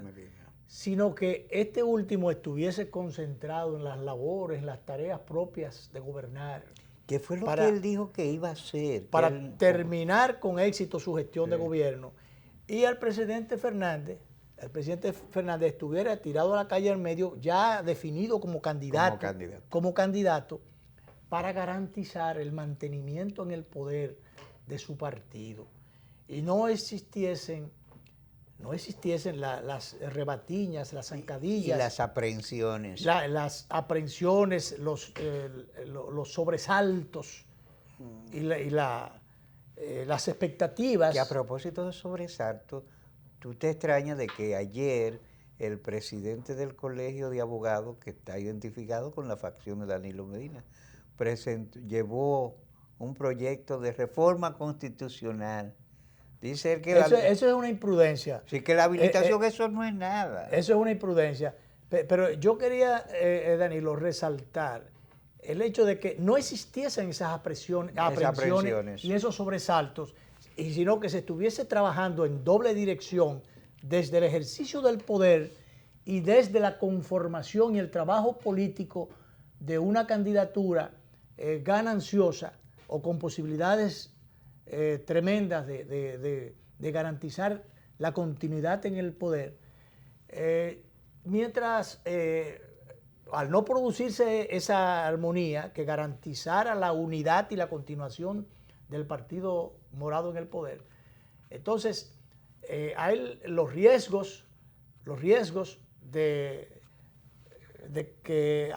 sino que este último estuviese concentrado en las labores, en las tareas propias de gobernar. ¿Qué fue lo que él dijo que iba a hacer? Para terminar con éxito su gestión de gobierno. Y el presidente Fernández estuviera tirado a la calle al medio, ya definido como candidato, para garantizar el mantenimiento en el poder de su partido. Y no existiesen las rebatiñas, las zancadillas. Y las aprehensiones. Las aprehensiones, los sobresaltos y las expectativas. Que a propósito de sobresaltos, tú te extrañas de que ayer el presidente del Colegio de Abogados, que está identificado con la facción de Danilo Medina, llevó un proyecto de reforma constitucional. Dice él que eso es una imprudencia. Sí, que la habilitación eso no es nada. Eso es una imprudencia. Pero yo quería, Danilo, resaltar el hecho de que no existiesen esas aprehensiones y esos sobresaltos, y sino que se estuviese trabajando en doble dirección desde el ejercicio del poder y desde la conformación y el trabajo político de una candidatura gananciosa o con posibilidades tremendas de garantizar la continuidad en el poder. Mientras, al no producirse esa armonía que garantizara la unidad y la continuación del Partido Morado en el poder, entonces hay los riesgos de que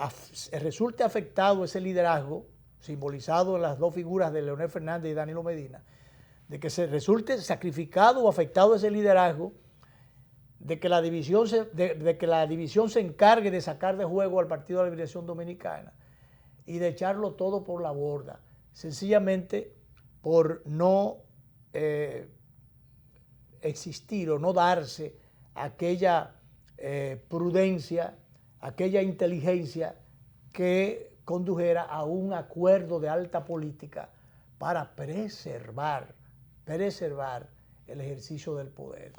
resulte afectado ese liderazgo, simbolizado en las dos figuras de Leonel Fernández y Danilo Medina, de que se resulte sacrificado o afectado ese liderazgo, de que la división se encargue de sacar de juego al Partido de la Liberación Dominicana y de echarlo todo por la borda, sencillamente por no existir o no darse aquella prudencia, aquella inteligencia que condujera a un acuerdo de alta política para preservar el ejercicio del poder.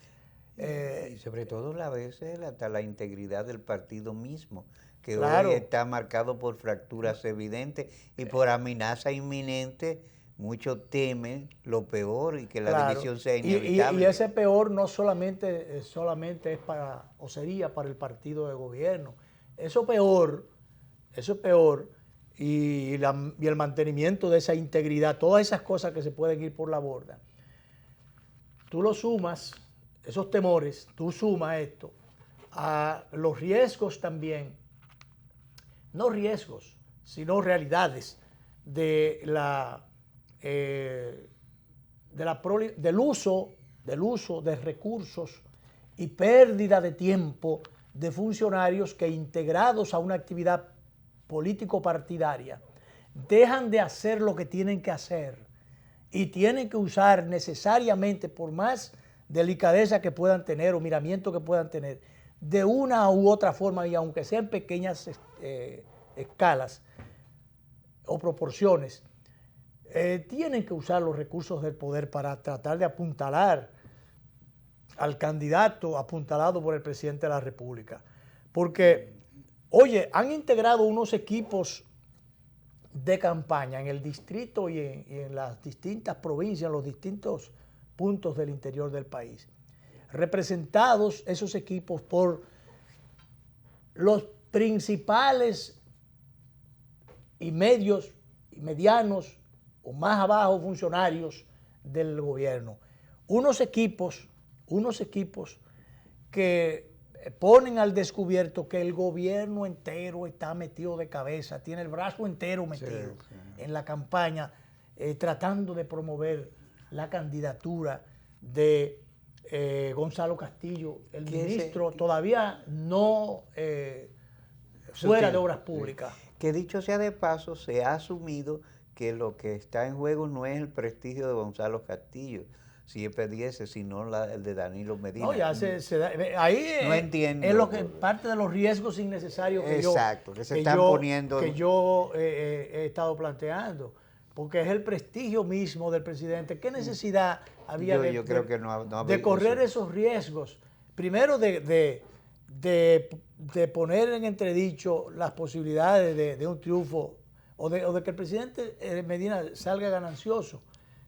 Y sobre todo a veces hasta la integridad del partido mismo, que claro, hoy está marcado por fracturas evidentes y por amenaza inminente. Muchos temen lo peor y que la claro, división sea inevitable. Y ese peor no solamente es para, o sería para el partido de gobierno. Eso peor, y el mantenimiento de esa integridad, todas esas cosas que se pueden ir por la borda. Tú lo sumas, esos temores, tú sumas esto a los riesgos también, no riesgos, sino realidades del uso de recursos y pérdida de tiempo de funcionarios que, integrados a una actividad político-partidaria, dejan de hacer lo que tienen que hacer y tienen que usar necesariamente, por más delicadeza que puedan tener o miramiento que puedan tener, de una u otra forma, y aunque sean pequeñas escalas o proporciones, tienen que usar los recursos del poder para tratar de apuntalar al candidato apuntalado por el presidente de la República. Porque, oye, han integrado unos equipos de campaña en el distrito y en las distintas provincias, en los distintos puntos del interior del país, representados esos equipos por los principales y medios y medianos o más abajo funcionarios del gobierno. Unos equipos que ponen al descubierto que el gobierno entero está metido de cabeza, tiene el brazo entero metido en la campaña, tratando de promover la candidatura de Gonzalo Castillo, el ministro todavía no fuera de Obras Públicas. Que dicho sea de paso, se ha asumido que lo que está en juego no es el prestigio de Gonzalo Castillo, si es perdiese, sino el de Danilo Medina. No, ya ahí no entiendo. Es lo que parte de los riesgos innecesarios que yo he estado planteando, porque es el prestigio mismo del presidente. ¿Qué necesidad había de correr esos riesgos? Primero de poner en entredicho las posibilidades de un triunfo o de que el presidente Medina salga ganancioso,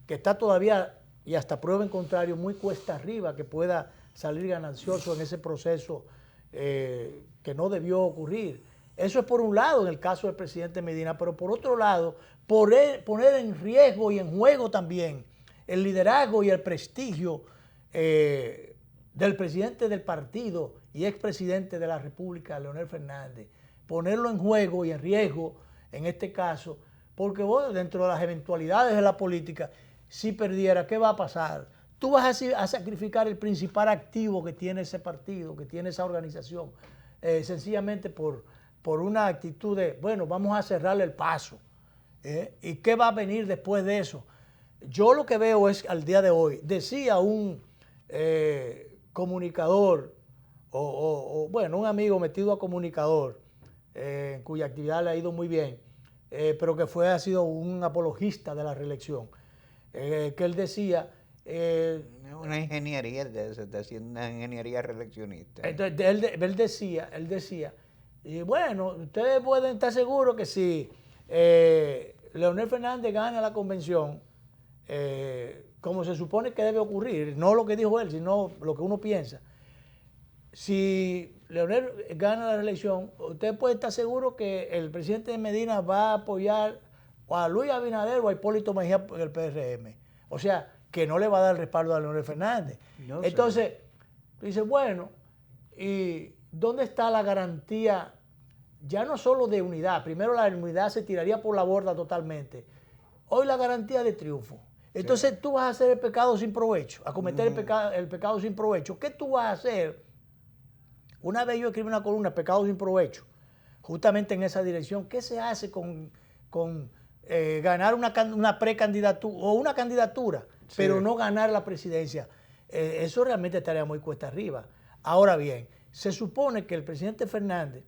que está todavía, y hasta prueba en contrario, muy cuesta arriba que pueda salir ganancioso en ese proceso que no debió ocurrir. Eso es por un lado en el caso del presidente Medina, pero por otro lado, poner en riesgo y en juego también el liderazgo y el prestigio del presidente del partido y expresidente de la República, Leonel Fernández, ponerlo en juego y en riesgo en este caso, porque dentro de las eventualidades de la política, si perdiera, ¿qué va a pasar? tú vas a sacrificar el principal activo que tiene ese partido, que tiene esa organización, sencillamente por una actitud de, bueno, vamos a cerrarle el paso. ¿Y qué va a venir después de eso? Yo lo que veo es, al día de hoy, decía un comunicador, bueno, un amigo metido a comunicador, cuya actividad le ha ido muy bien, pero que ha sido un apologista de la reelección, que él decía... una ingeniería, está haciendo una ingeniería reeleccionista. Entonces, él decía, y bueno, ustedes pueden estar seguros que si Leonel Fernández gana la convención, como se supone que debe ocurrir, no lo que dijo él, sino lo que uno piensa, si Leonel gana la reelección, usted puede estar seguro que el presidente de Medina va a apoyar a Luis Abinader o a Hipólito Mejía en el PRM. O sea, que no le va a dar respaldo a Leonel Fernández. No, entonces, tú dices, bueno, ¿y dónde está la garantía? Ya no solo de unidad, primero la unidad se tiraría por la borda totalmente. Hoy la garantía de triunfo. Entonces tú vas a hacer el pecado sin provecho, a cometer el pecado sin provecho. ¿Qué tú vas a hacer? Una vez yo escribí una columna, Pecado sin provecho, justamente en esa dirección. ¿Qué se hace con ganar una precandidatura o una candidatura, pero no ganar la presidencia? Eso realmente estaría muy cuesta arriba. Ahora bien, se supone que el presidente Fernández,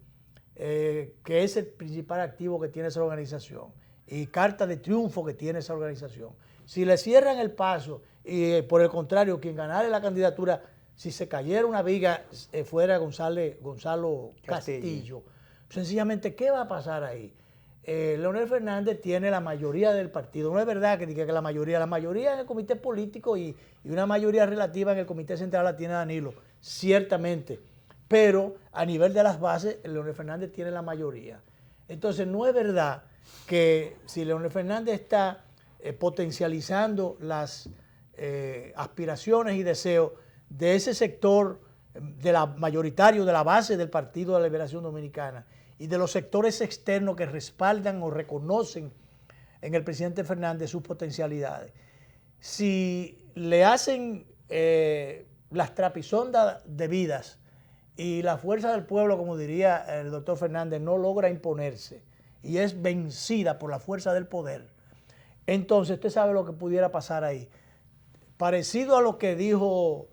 que es el principal activo que tiene esa organización y carta de triunfo que tiene esa organización, si le cierran el paso y por el contrario, quien ganara la candidatura, si se cayera una viga, fuera Gonzalo Castillo, sencillamente, ¿qué va a pasar ahí? Leonel Fernández tiene la mayoría del partido. No es verdad que diga que la mayoría en el comité político y una mayoría relativa en el comité central la tiene Danilo, ciertamente. Pero a nivel de las bases, Leonel Fernández tiene la mayoría. Entonces, no es verdad que si Leonel Fernández está potencializando las aspiraciones y deseos de ese sector mayoritario de la base del Partido de la Liberación Dominicana y de los sectores externos que respaldan o reconocen en el presidente Fernández sus potencialidades. Si le hacen las trapisondas debidas y la fuerza del pueblo, como diría el doctor Fernández, no logra imponerse y es vencida por la fuerza del poder, entonces usted sabe lo que pudiera pasar ahí. Parecido a lo que dijo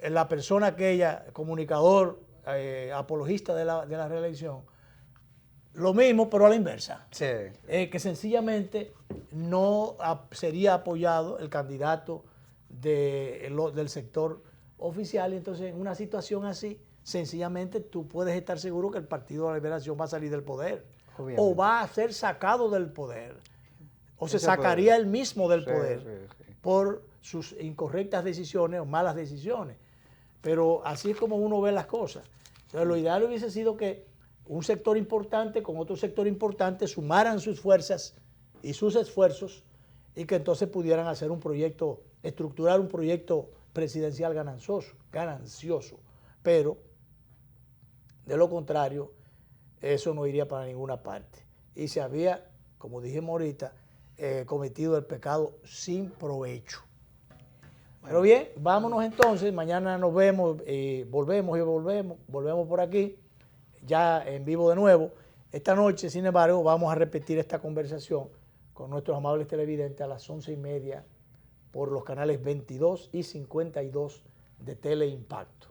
la persona aquella, comunicador, apologista de la reelección, lo mismo, pero a la inversa. Sí. Que sencillamente no sería apoyado el candidato del sector oficial. Y entonces, en una situación así, sencillamente tú puedes estar seguro que el Partido de la Liberación va a salir del poder. Obviamente. O va a ser sacado del poder. O se sacaría él mismo del poder por sus incorrectas decisiones o malas decisiones. Pero así es como uno ve las cosas. Entonces, lo ideal hubiese sido que un sector importante con otro sector importante sumaran sus fuerzas y sus esfuerzos y que entonces pudieran hacer un proyecto, estructurar un proyecto presidencial ganancioso. Pero, de lo contrario, eso no iría para ninguna parte. Y se había, como dijimos ahorita, cometido el pecado sin provecho. Pero bien, vámonos entonces, mañana nos vemos, volvemos por aquí, ya en vivo de nuevo. Esta noche, sin embargo, vamos a repetir esta conversación con nuestros amables televidentes a las 11:30 por los canales 22 y 52 de Teleimpacto.